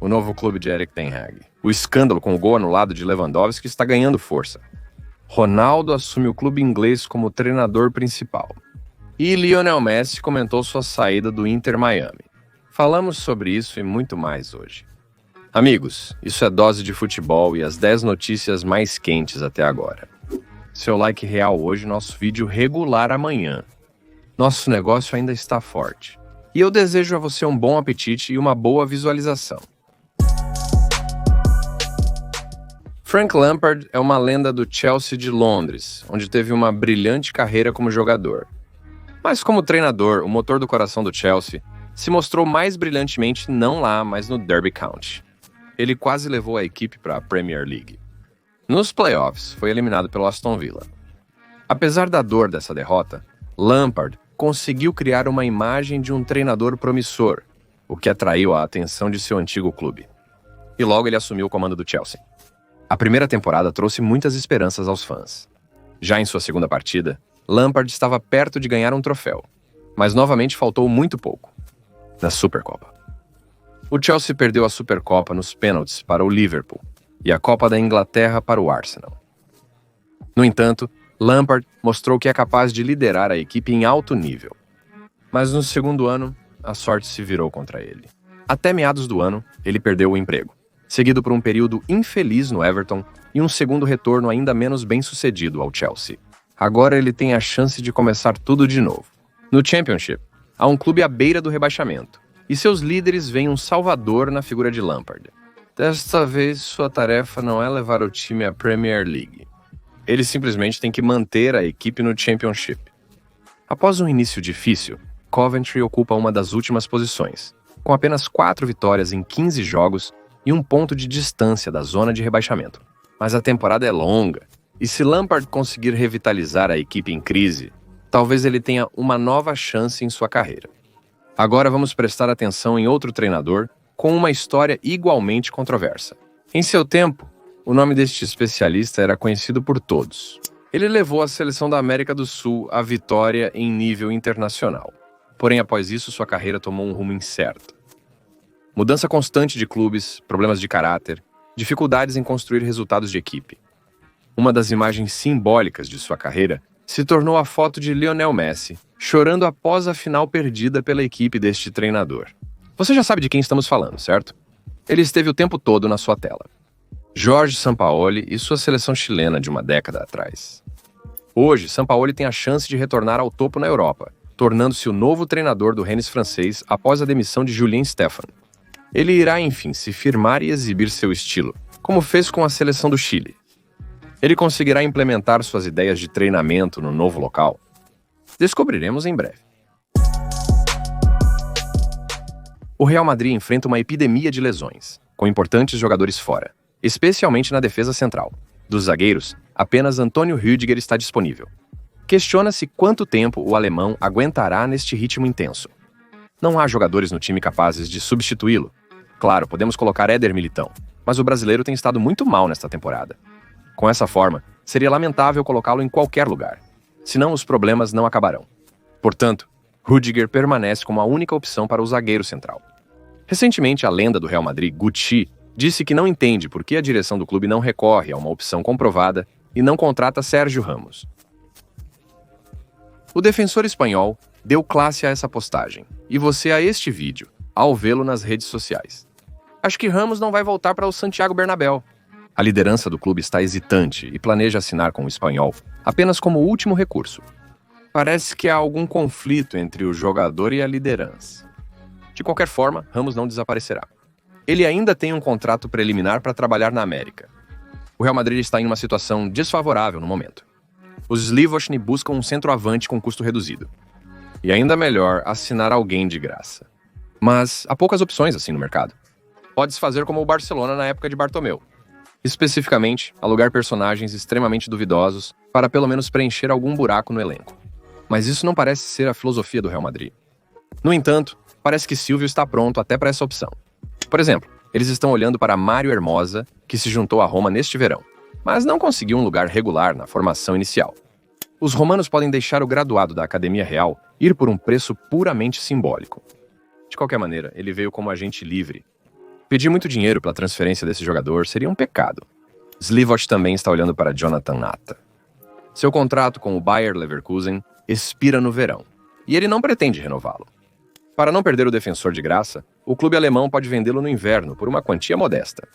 o novo clube de Erik ten Hag. O escândalo com o gol anulado de Lewandowski está ganhando força. Ronaldo assume o clube inglês como treinador principal. E Lionel Messi comentou sua saída do Inter Miami. Falamos sobre isso e muito mais hoje. Amigos, isso é Dose de Futebol e as 10 notícias mais quentes até agora. Seu like real hoje, nosso vídeo regular amanhã. Nosso negócio ainda está forte. E eu desejo a você um bom apetite e uma boa visualização. Frank Lampard é uma lenda do Chelsea de Londres, onde teve uma brilhante carreira como jogador. Mas como treinador, o motor do coração do Chelsea se mostrou mais brilhantemente não lá, mas no Derby County. Ele quase levou a equipe para a Premier League. Nos playoffs, foi eliminado pelo Aston Villa. Apesar da dor dessa derrota, Lampard conseguiu criar uma imagem de um treinador promissor, o que atraiu a atenção de seu antigo clube. E logo ele assumiu o comando do Chelsea. A primeira temporada trouxe muitas esperanças aos fãs. Já em sua segunda partida, Lampard estava perto de ganhar um troféu, mas novamente faltou muito pouco, na Supercopa. O Chelsea perdeu a Supercopa nos pênaltis para o Liverpool e a Copa da Inglaterra para o Arsenal. No entanto, Lampard mostrou que é capaz de liderar a equipe em alto nível. Mas no segundo ano, a sorte se virou contra ele. Até meados do ano, ele perdeu o emprego, seguido por um período infeliz no Everton e um segundo retorno ainda menos bem-sucedido ao Chelsea. Agora ele tem a chance de começar tudo de novo. No Championship, há um clube à beira do rebaixamento, e seus líderes veem um salvador na figura de Lampard. Desta vez, sua tarefa não é levar o time à Premier League. Ele simplesmente tem que manter a equipe no Championship. Após um início difícil, Coventry ocupa uma das últimas posições, com apenas 4 vitórias em 15 jogos e um ponto de distância da zona de rebaixamento. Mas a temporada é longa, e se Lampard conseguir revitalizar a equipe em crise, talvez ele tenha uma nova chance em sua carreira. Agora vamos prestar atenção em outro treinador com uma história igualmente controversa. Em seu tempo, o nome deste especialista era conhecido por todos. Ele levou a seleção da América do Sul à vitória em nível internacional. Porém, após isso, sua carreira tomou um rumo incerto. Mudança constante de clubes, problemas de caráter, dificuldades em construir resultados de equipe. Uma das imagens simbólicas de sua carreira se tornou a foto de Lionel Messi, chorando após a final perdida pela equipe deste treinador. Você já sabe de quem estamos falando, certo? Ele esteve o tempo todo na sua tela. Jorge Sampaoli e sua seleção chilena de uma década atrás. Hoje, Sampaoli tem a chance de retornar ao topo na Europa, tornando-se o novo treinador do Rennes francês após a demissão de Julien Stéphan. Ele irá, enfim, se firmar e exibir seu estilo, como fez com a seleção do Chile. Ele conseguirá implementar suas ideias de treinamento no novo local? Descobriremos em breve. O Real Madrid enfrenta uma epidemia de lesões, com importantes jogadores fora, especialmente na defesa central. Dos zagueiros, apenas Antonio Rüdiger está disponível. Questiona-se quanto tempo o alemão aguentará neste ritmo intenso. Não há jogadores no time capazes de substituí-lo. Claro, podemos colocar Éder Militão, mas o brasileiro tem estado muito mal nesta temporada. Com essa forma, seria lamentável colocá-lo em qualquer lugar, senão os problemas não acabarão. Portanto, Rüdiger permanece como a única opção para o zagueiro central. Recentemente, a lenda do Real Madrid, Guti, disse que não entende por que a direção do clube não recorre a uma opção comprovada e não contrata Sérgio Ramos. O defensor espanhol deu classe a essa postagem, e você a este vídeo, ao vê-lo nas redes sociais. Acho que Ramos não vai voltar para o Santiago Bernabéu. A liderança do clube está hesitante e planeja assinar com o espanhol apenas como último recurso. Parece que há algum conflito entre o jogador e a liderança. De qualquer forma, Ramos não desaparecerá. Ele ainda tem um contrato preliminar para trabalhar na América. O Real Madrid está em uma situação desfavorável no momento. Os Slivosny buscam um centroavante com custo reduzido. E ainda melhor, assinar alguém de graça. Mas há poucas opções assim no mercado. Pode-se fazer como o Barcelona na época de Bartomeu. Especificamente, alugar personagens extremamente duvidosos para pelo menos preencher algum buraco no elenco. Mas isso não parece ser a filosofia do Real Madrid. No entanto, parece que Silvio está pronto até para essa opção. Por exemplo, eles estão olhando para Mário Hermosa, que se juntou a Roma neste verão, mas não conseguiu um lugar regular na formação inicial. Os romanos podem deixar o graduado da Academia Real ir por um preço puramente simbólico. De qualquer maneira, ele veio como agente livre. Pedir muito dinheiro pela transferência desse jogador seria um pecado. Slivot também está olhando para Jonathan Nata. Seu contrato com o Bayer Leverkusen expira no verão, e ele não pretende renová-lo. Para não perder o defensor de graça, o clube alemão pode vendê-lo no inverno por uma quantia modesta.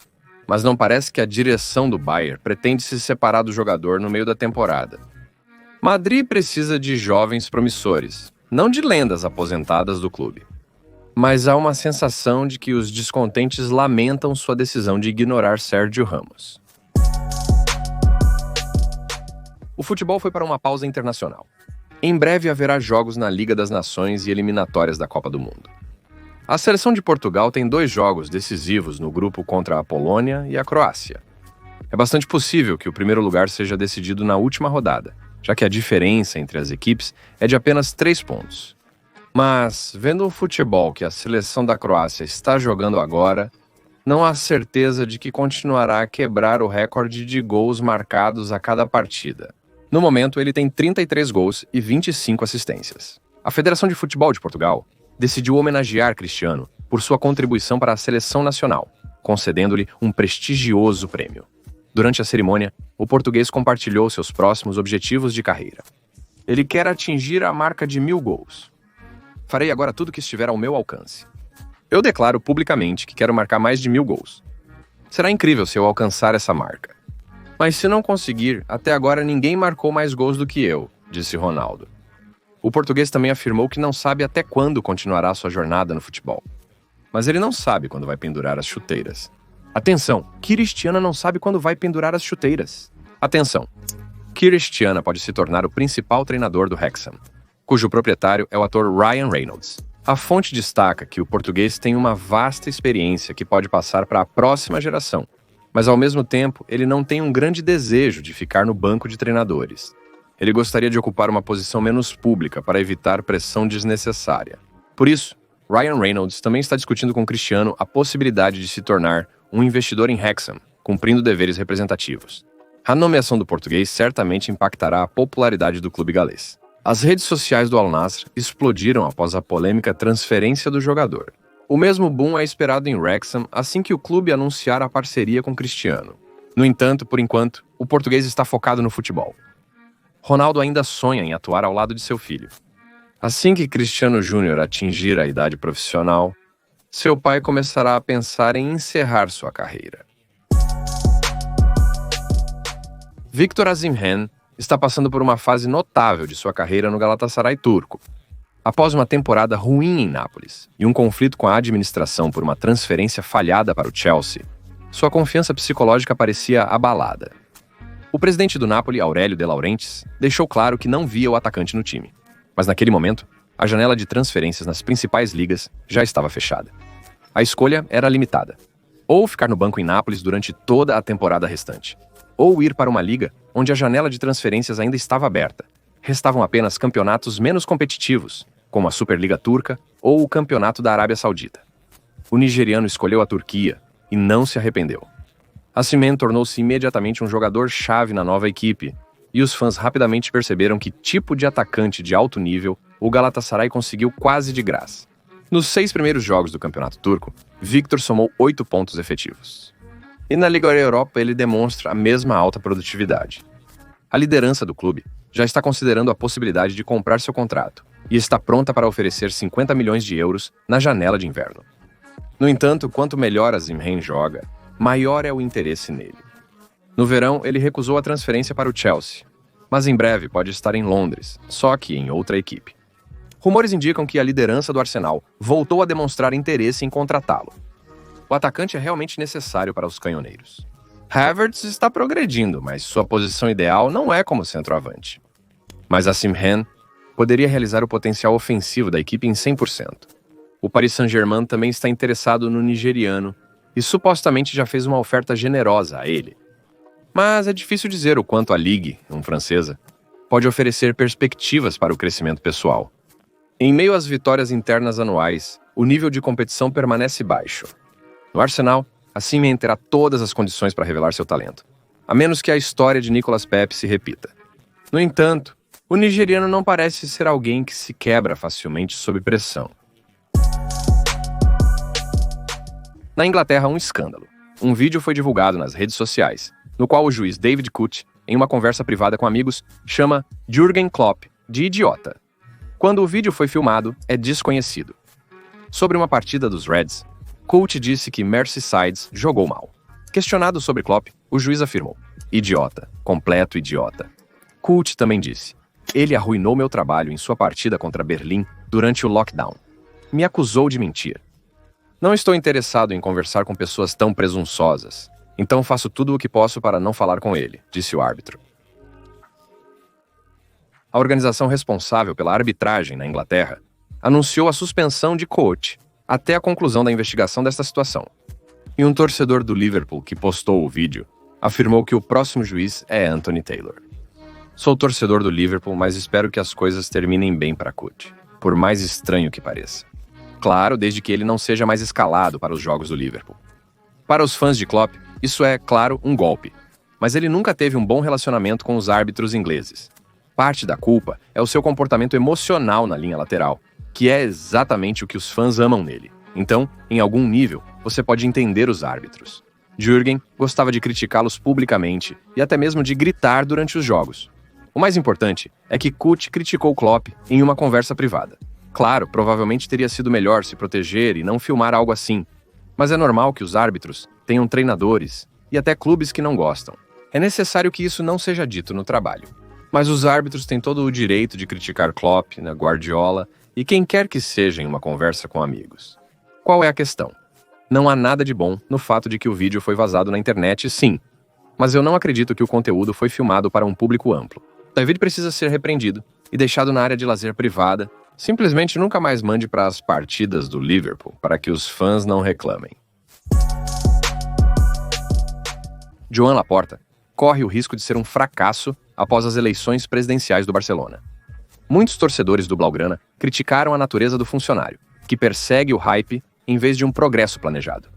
Mas não parece que a direção do Bayer pretende se separar do jogador no meio da temporada. Madrid precisa de jovens promissores, não de lendas aposentadas do clube. Mas há uma sensação de que os descontentes lamentam sua decisão de ignorar Sérgio Ramos. O futebol foi para uma pausa internacional. Em breve haverá jogos na Liga das Nações e eliminatórias da Copa do Mundo. A seleção de Portugal tem 2 jogos decisivos no grupo contra a Polônia e a Croácia. É bastante possível que o primeiro lugar seja decidido na última rodada, já que a diferença entre as equipes é de apenas 3 pontos. Mas, vendo o futebol que a seleção da Croácia está jogando agora, não há certeza de que continuará a quebrar o recorde de gols marcados a cada partida. No momento, ele tem 33 gols e 25 assistências. A Federação de Futebol de Portugal decidiu homenagear Cristiano por sua contribuição para a seleção nacional, concedendo-lhe um prestigioso prêmio. Durante a cerimônia, o português compartilhou seus próximos objetivos de carreira. Ele quer atingir a marca de 1000 gols. Farei agora tudo o que estiver ao meu alcance. Eu declaro publicamente que quero marcar mais de 1000 gols. Será incrível se eu alcançar essa marca. Mas se não conseguir, até agora ninguém marcou mais gols do que eu, disse Ronaldo. O português também afirmou que não sabe até quando continuará sua jornada no futebol. Mas ele não sabe quando vai pendurar as chuteiras. Atenção, Cristiano não sabe quando vai pendurar as chuteiras. Atenção, Cristiano pode se tornar o principal treinador do Wrexham, cujo proprietário é o ator Ryan Reynolds. A fonte destaca que o português tem uma vasta experiência que pode passar para a próxima geração, mas ao mesmo tempo ele não tem um grande desejo de ficar no banco de treinadores. Ele gostaria de ocupar uma posição menos pública para evitar pressão desnecessária. Por isso, Ryan Reynolds também está discutindo com Cristiano a possibilidade de se tornar um investidor em Wrexham, cumprindo deveres representativos. A nomeação do português certamente impactará a popularidade do clube galês. As redes sociais do Al Nassr explodiram após a polêmica transferência do jogador. O mesmo boom é esperado em Wrexham assim que o clube anunciar a parceria com Cristiano. No entanto, por enquanto, o português está focado no futebol. Ronaldo ainda sonha em atuar ao lado de seu filho. Assim que Cristiano Júnior atingir a idade profissional, seu pai começará a pensar em encerrar sua carreira. Victor Osimhen está passando por uma fase notável de sua carreira no Galatasaray turco. Após uma temporada ruim em Nápoles e um conflito com a administração por uma transferência falhada para o Chelsea, sua confiança psicológica parecia abalada. O presidente do Napoli, Aurélio De Laurentiis, deixou claro que não via o atacante no time. Mas naquele momento, a janela de transferências nas principais ligas já estava fechada. A escolha era limitada. Ou ficar no banco em Nápoles durante toda a temporada restante, ou ir para uma liga onde a janela de transferências ainda estava aberta. Restavam apenas campeonatos menos competitivos, como a Superliga Turca ou o Campeonato da Arábia Saudita. O nigeriano escolheu a Turquia e não se arrependeu. Osimhen tornou-se imediatamente um jogador-chave na nova equipe, e os fãs rapidamente perceberam que tipo de atacante de alto nível o Galatasaray conseguiu quase de graça. Nos 6 primeiros jogos do Campeonato Turco, Victor somou 8 pontos efetivos. E na Liga Europa ele demonstra a mesma alta produtividade. A liderança do clube já está considerando a possibilidade de comprar seu contrato e está pronta para oferecer 50 milhões de euros na janela de inverno. No entanto, quanto melhor Osimhen joga, maior é o interesse nele. No verão, ele recusou a transferência para o Chelsea, mas em breve pode estar em Londres, só que em outra equipe. Rumores indicam que a liderança do Arsenal voltou a demonstrar interesse em contratá-lo. O atacante é realmente necessário para os canhoneiros. Havertz está progredindo, mas sua posição ideal não é como centroavante. Mas Osimhen poderia realizar o potencial ofensivo da equipe em 100%. O Paris Saint-Germain também está interessado no nigeriano e supostamente já fez uma oferta generosa a ele. Mas é difícil dizer o quanto a Ligue, francesa, pode oferecer perspectivas para o crescimento pessoal. Em meio às vitórias internas anuais, o nível de competição permanece baixo. No Arsenal, Osimhen terá todas as condições para revelar seu talento, a menos que a história de Nicolas Pepe se repita. No entanto, o nigeriano não parece ser alguém que se quebra facilmente sob pressão. Na Inglaterra, um escândalo. Um vídeo foi divulgado nas redes sociais, no qual o juiz David Coote, em uma conversa privada com amigos, chama Jürgen Klopp de idiota. Quando o vídeo foi filmado, é desconhecido. Sobre uma partida dos Reds, Coote disse que Merseyside jogou mal. Questionado sobre Klopp, o juiz afirmou: idiota, completo idiota. Coote também disse: ele arruinou meu trabalho em sua partida contra Berlim durante o lockdown. Me acusou de mentir. Não estou interessado em conversar com pessoas tão presunçosas, então faço tudo o que posso para não falar com ele, disse o árbitro. A organização responsável pela arbitragem na Inglaterra anunciou a suspensão de Coote até a conclusão da investigação desta situação. E um torcedor do Liverpool que postou o vídeo afirmou que o próximo juiz é Anthony Taylor. Sou torcedor do Liverpool, mas espero que as coisas terminem bem para Coote, por mais estranho que pareça. Claro, desde que ele não seja mais escalado para os jogos do Liverpool. Para os fãs de Klopp, isso é, claro, um golpe. Mas ele nunca teve um bom relacionamento com os árbitros ingleses. Parte da culpa é o seu comportamento emocional na linha lateral, que é exatamente o que os fãs amam nele. Então, em algum nível, você pode entender os árbitros. Jürgen gostava de criticá-los publicamente e até mesmo de gritar durante os jogos. O mais importante é que Coote criticou Klopp em uma conversa privada. Claro, provavelmente teria sido melhor se proteger e não filmar algo assim, mas é normal que os árbitros tenham treinadores e até clubes que não gostam. É necessário que isso não seja dito no trabalho. Mas os árbitros têm todo o direito de criticar Klopp, Guardiola e quem quer que seja em uma conversa com amigos. Qual é a questão? Não há nada de bom no fato de que o vídeo foi vazado na internet, sim, mas eu não acredito que o conteúdo foi filmado para um público amplo. David precisa ser repreendido e deixado na área de lazer privada. Simplesmente nunca mais mande para as partidas do Liverpool para que os fãs não reclamem. Joan Laporta corre o risco de ser um fracasso após as eleições presidenciais do Barcelona. Muitos torcedores do Blaugrana criticaram a natureza do funcionário, que persegue o hype em vez de um progresso planejado.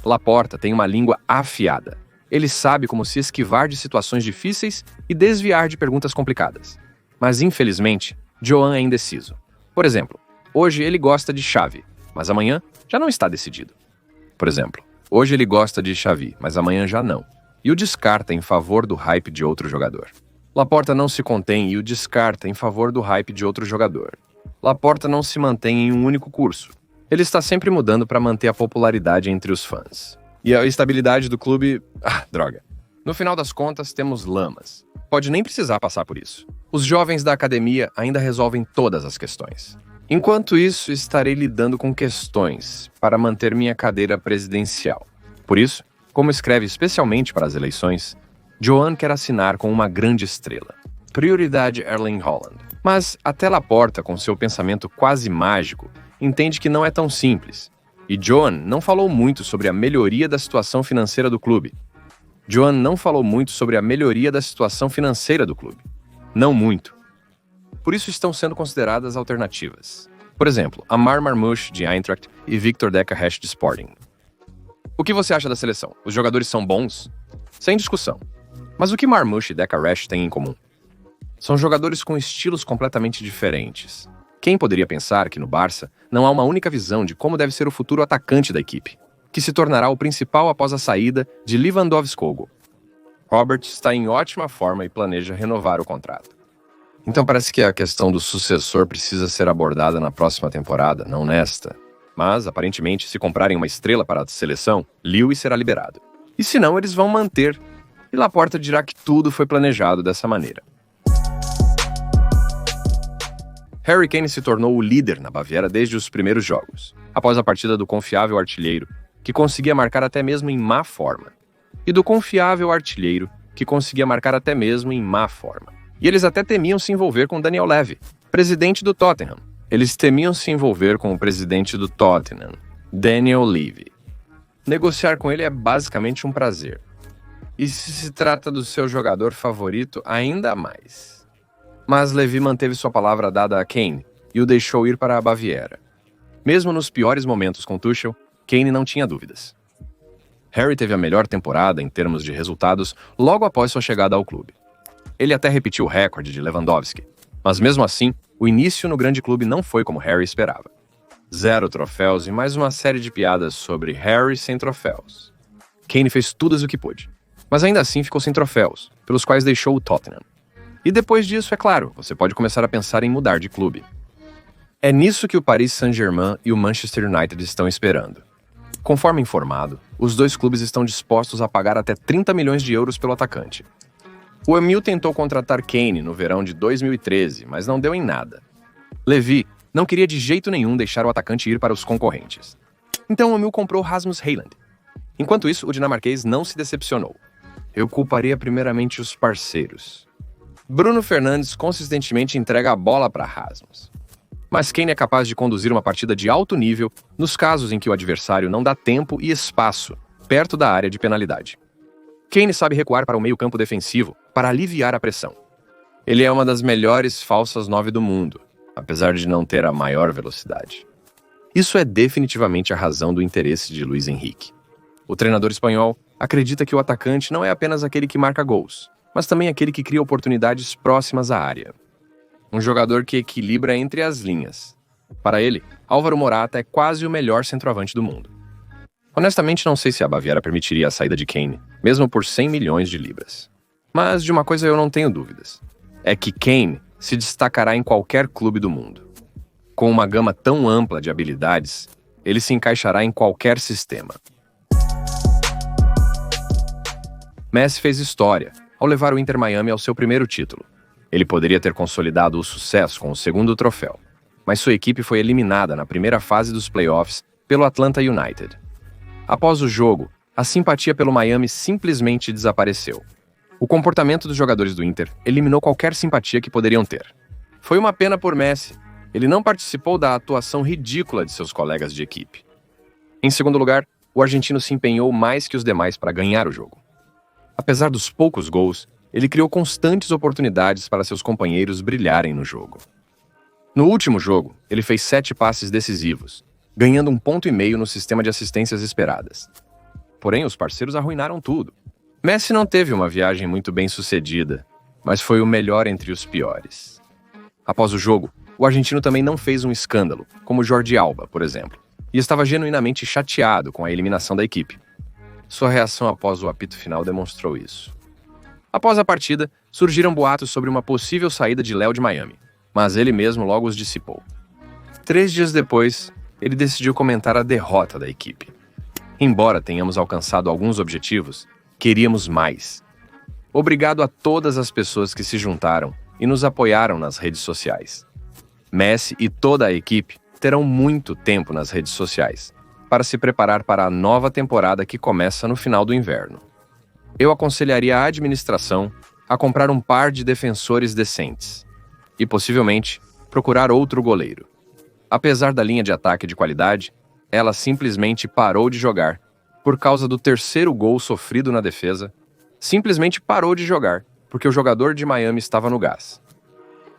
Laporta tem uma língua afiada. Ele sabe como se esquivar de situações difíceis e desviar de perguntas complicadas. Mas, infelizmente, Joan é indeciso. Por exemplo, hoje ele gosta de Xavi, mas amanhã já não está decidido. Por exemplo, hoje ele gosta de Xavi, mas amanhã já não. E o descarta em favor do hype de outro jogador. Laporta não se contém e o descarta em favor do hype de outro jogador. Laporta não se mantém em um único curso. Ele está sempre mudando para manter a popularidade entre os fãs. E a estabilidade do clube... droga. No final das contas, temos lamas. Pode nem precisar passar por isso. Os jovens da academia ainda resolvem todas as questões. Enquanto isso, estarei lidando com questões para manter minha cadeira presidencial. Por isso, como escreve especialmente para as eleições, Joan quer assinar com uma grande estrela. Prioridade Erling Haaland. Mas até Laporta, com seu pensamento quase mágico, entende que não é tão simples. E Joan não falou muito sobre a melhoria da situação financeira do clube. Não muito. Por isso estão sendo consideradas alternativas. Por exemplo, Amar Marmoush, de Eintracht, e Victor Decker-Hash, de Sporting. O que você acha da seleção? Os jogadores são bons? Sem discussão. Mas o que Marmoush e Decker-Hash têm em comum? São jogadores com estilos completamente diferentes. Quem poderia pensar que no Barça não há uma única visão de como deve ser o futuro atacante da equipe, que se tornará o principal após a saída de Lewandowski. Robert está em ótima forma e planeja renovar o contrato. Então parece que a questão do sucessor precisa ser abordada na próxima temporada, não nesta. Mas, aparentemente, se comprarem uma estrela para a seleção, Lewis será liberado. E se não, eles vão manter. E Laporta dirá que tudo foi planejado dessa maneira. Harry Kane se tornou o líder na Baviera desde os primeiros jogos, após a partida do confiável artilheiro, que conseguia marcar até mesmo em má forma. E do confiável artilheiro, que conseguia marcar até mesmo em má forma. E eles até temiam se envolver com Daniel Levy, presidente do Tottenham. Daniel Levy. Negociar com ele é basicamente um prazer. E se trata do seu jogador favorito, ainda mais. Mas Levy manteve sua palavra dada a Kane e o deixou ir para a Baviera. Mesmo nos piores momentos com Tuchel, Kane não tinha dúvidas. Harry teve a melhor temporada em termos de resultados logo após sua chegada ao clube. Ele até repetiu o recorde de Lewandowski, mas mesmo assim, o início no grande clube não foi como Harry esperava. 0 troféus e mais uma série de piadas sobre Harry sem troféus. Kane fez tudo o que pôde, mas ainda assim ficou sem troféus, pelos quais deixou o Tottenham. E depois disso, é claro, você pode começar a pensar em mudar de clube. É nisso que o Paris Saint-Germain e o Manchester United estão esperando. Conforme informado, os dois clubes estão dispostos a pagar até 30 milhões de euros pelo atacante. O MU tentou contratar Kane no verão de 2013, mas não deu em nada. Levy não queria de jeito nenhum deixar o atacante ir para os concorrentes. Então o MU comprou Rasmus Højlund. Enquanto isso, o dinamarquês não se decepcionou. Eu culparia primeiramente os parceiros. Bruno Fernandes consistentemente entrega a bola para Rasmus. Mas Kane é capaz de conduzir uma partida de alto nível nos casos em que o adversário não dá tempo e espaço perto da área de penalidade. Kane sabe recuar para o meio-campo defensivo para aliviar a pressão. Ele é uma das melhores falsas 9 do mundo, apesar de não ter a maior velocidade. Isso é definitivamente a razão do interesse de Luís Henrique. O treinador espanhol acredita que o atacante não é apenas aquele que marca gols, mas também aquele que cria oportunidades próximas à área. Um jogador que equilibra entre as linhas. Para ele, Álvaro Morata é quase o melhor centroavante do mundo. Honestamente, não sei se a Baviera permitiria a saída de Kane, mesmo por 100 milhões de libras. Mas de uma coisa eu não tenho dúvidas. É que Kane se destacará em qualquer clube do mundo. Com uma gama tão ampla de habilidades, ele se encaixará em qualquer sistema. Messi fez história ao levar o Inter Miami ao seu primeiro título. Ele poderia ter consolidado o sucesso com o segundo troféu, mas sua equipe foi eliminada na primeira fase dos playoffs pelo Atlanta United. Após o jogo, a simpatia pelo Miami simplesmente desapareceu. O comportamento dos jogadores do Inter eliminou qualquer simpatia que poderiam ter. Foi uma pena por Messi. Ele não participou da atuação ridícula de seus colegas de equipe. Em segundo lugar, o argentino se empenhou mais que os demais para ganhar o jogo. Apesar dos poucos gols, ele criou constantes oportunidades para seus companheiros brilharem no jogo. No último jogo, ele fez 7 passes decisivos, ganhando 1,5 ponto no sistema de assistências esperadas. Porém, os parceiros arruinaram tudo. Messi não teve uma viagem muito bem sucedida, mas foi o melhor entre os piores. Após o jogo, o argentino também não fez um escândalo, como Jordi Alba, por exemplo, e estava genuinamente chateado com a eliminação da equipe. Sua reação após o apito final demonstrou isso. Após a partida, surgiram boatos sobre uma possível saída de Léo de Miami, mas ele mesmo logo os dissipou. 3 dias depois, ele decidiu comentar a derrota da equipe. Embora tenhamos alcançado alguns objetivos, queríamos mais. Obrigado a todas as pessoas que se juntaram e nos apoiaram nas redes sociais. Messi e toda a equipe terão muito tempo nas redes sociais para se preparar para a nova temporada que começa no final do inverno. Eu aconselharia a administração a comprar um par de defensores decentes e, possivelmente, procurar outro goleiro. Apesar da linha de ataque de qualidade, ela simplesmente parou de jogar por causa do terceiro gol sofrido na defesa. Simplesmente parou de jogar porque o jogador de Miami estava no gás.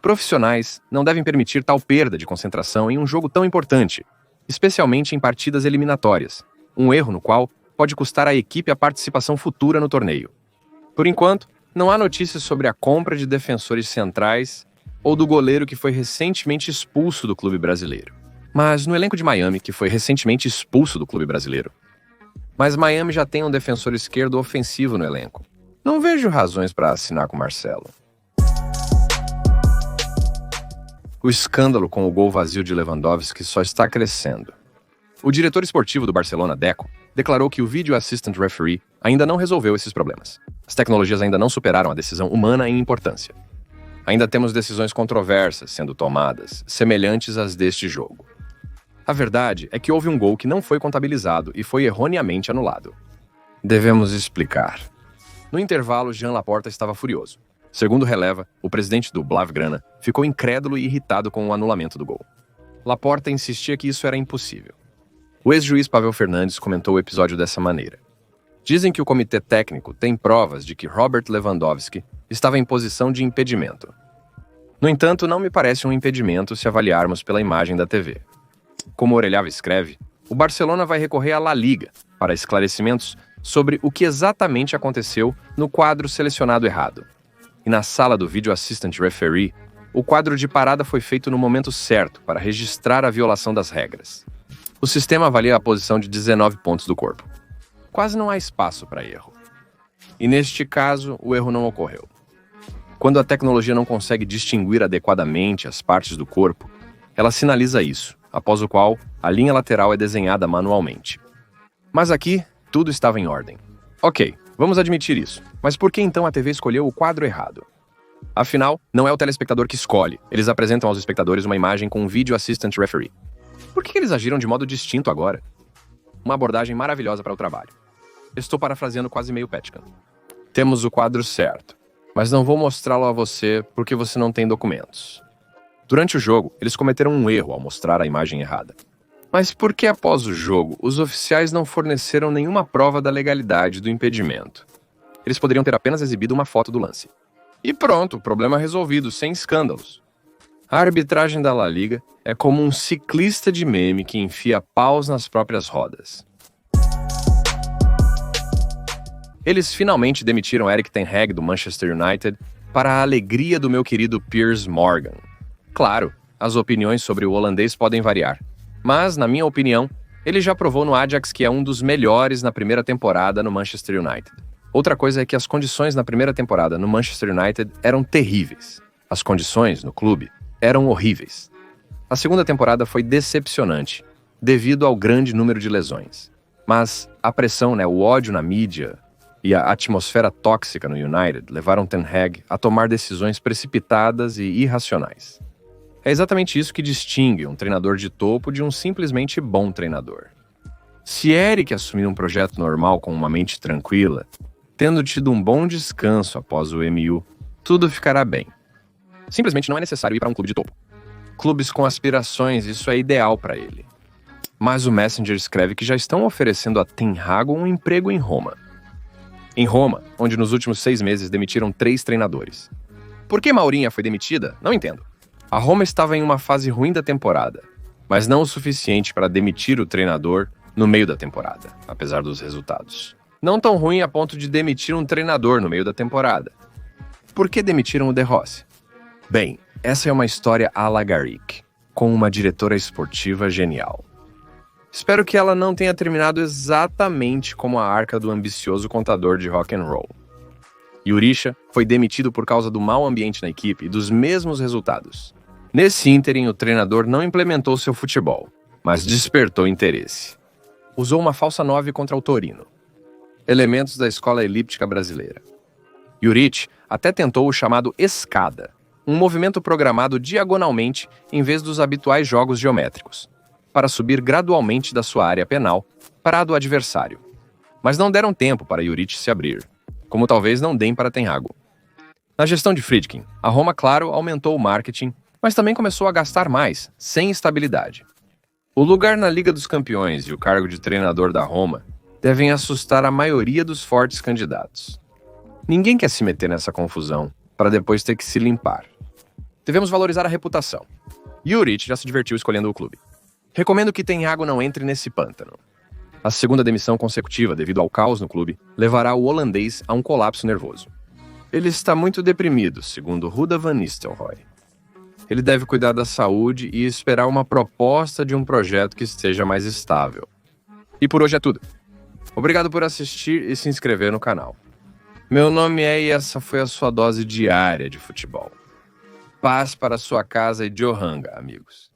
Profissionais não devem permitir tal perda de concentração em um jogo tão importante, especialmente em partidas eliminatórias, um erro no qual pode custar à equipe a participação futura no torneio. Por enquanto, não há notícias sobre a compra de defensores centrais ou do goleiro que foi recentemente expulso do clube brasileiro. Mas no elenco de Miami, que foi recentemente expulso do clube brasileiro. Mas Miami já tem um defensor esquerdo ofensivo no elenco. Não vejo razões para assinar com Marcelo. O escândalo com o gol vazio de Lewandowski só está crescendo. O diretor esportivo do Barcelona, Deco, declarou que o Video Assistant Referee ainda não resolveu esses problemas. As tecnologias ainda não superaram a decisão humana em importância. Ainda temos decisões controversas sendo tomadas, semelhantes às deste jogo. A verdade é que houve um gol que não foi contabilizado e foi erroneamente anulado. Devemos explicar. No intervalo, Jean Laporta estava furioso. Segundo releva, o presidente do Blaugrana ficou incrédulo e irritado com o anulamento do gol. Laporta insistia que isso era impossível. O ex-juiz Pavel Fernandes comentou o episódio dessa maneira. Dizem que o comitê técnico tem provas de que Robert Lewandowski estava em posição de impedimento. No entanto, não me parece um impedimento se avaliarmos pela imagem da TV. Como Orelhava escreve, o Barcelona vai recorrer à La Liga para esclarecimentos sobre o que exatamente aconteceu no quadro selecionado errado. E na sala do Video Assistant Referee, O quadro de parada foi feito no momento certo para registrar a violação das regras. O sistema avalia a posição de 19 pontos do corpo. Quase não há espaço para erro. E neste caso, o erro não ocorreu. Quando a tecnologia não consegue distinguir adequadamente as partes do corpo, ela sinaliza isso, após o qual a linha lateral é desenhada manualmente. Mas aqui, tudo estava em ordem. Ok, vamos admitir isso. Mas por que então a TV escolheu o quadro errado? Afinal, não é o telespectador que escolhe. Eles apresentam aos espectadores uma imagem com um Video Assistant Referee. Por que eles agiram de modo distinto agora? Uma abordagem maravilhosa para o trabalho. Estou parafraseando quase meio Petkin. Temos o quadro certo, mas não vou mostrá-lo a você porque você não tem documentos. Durante o jogo, eles cometeram um erro ao mostrar a imagem errada. Mas por que após o jogo, os oficiais não forneceram nenhuma prova da legalidade do impedimento? Eles poderiam ter apenas exibido uma foto do lance. E pronto, problema resolvido, sem escândalos. A arbitragem da La Liga é como um ciclista de meme que enfia paus nas próprias rodas. Eles finalmente demitiram Erik ten Hag do Manchester United para a alegria do meu querido Piers Morgan. Claro, as opiniões sobre o holandês podem variar, mas, na minha opinião, ele já provou no Ajax que é um dos melhores na primeira temporada no Manchester United. Outra coisa é que as condições na primeira temporada no Manchester United eram terríveis. As condições no clube eram horríveis. A segunda temporada foi decepcionante, devido ao grande número de lesões. Mas a pressão, o ódio na mídia e a atmosfera tóxica no United levaram Ten Hag a tomar decisões precipitadas e irracionais. É exatamente isso que distingue um treinador de topo de um simplesmente bom treinador. Se Erik assumir um projeto normal com uma mente tranquila, tendo tido um bom descanso após o MU, tudo ficará bem. Simplesmente não é necessário ir para um clube de topo. Clubes com aspirações, isso é ideal para ele. Mas o Messenger escreve que já estão oferecendo a Ten Hag um emprego em Roma. Em Roma, onde nos últimos 6 meses demitiram 3 treinadores. Por que Mourinho foi demitida? Não entendo. A Roma estava em uma fase ruim da temporada, mas não o suficiente para demitir o treinador no meio da temporada, apesar dos resultados. Não tão ruim a ponto de demitir um treinador no meio da temporada. Por que demitiram o De Rossi? Bem, essa é uma história à la Garrick, com uma diretora esportiva genial. Espero que ela não tenha terminado exatamente como a arca do ambicioso contador de rock and roll. Juriša foi demitido por causa do mau ambiente na equipe e dos mesmos resultados. Nesse ínterim, o treinador não implementou seu futebol, mas despertou interesse. Usou uma falsa 9 contra o Torino. Elementos da escola elíptica brasileira. Jurić até tentou o chamado escada, um movimento programado diagonalmente em vez dos habituais jogos geométricos, para subir gradualmente da sua área penal para a do adversário. Mas não deram tempo para Jurić se abrir, como talvez não deem para Ten Hag. Na gestão de Friedkin, a Roma, claro, aumentou o marketing, mas também começou a gastar mais, sem estabilidade. O lugar na Liga dos Campeões e o cargo de treinador da Roma devem assustar a maioria dos fortes candidatos. Ninguém quer se meter nessa confusão para depois ter que se limpar. Devemos valorizar a reputação. Jurić já se divertiu escolhendo o clube. Recomendo que Ten Hag não entre nesse pântano. A segunda demissão consecutiva devido ao caos no clube levará o holandês a um colapso nervoso. Ele está muito deprimido, segundo Ruda van Nistelrooy. Ele deve cuidar da saúde e esperar uma proposta de um projeto que esteja mais estável. E por hoje é tudo. Obrigado por assistir e se inscrever no canal. Meu nome é e essa foi a sua dose diária de futebol. Paz para sua casa e Johanga, amigos.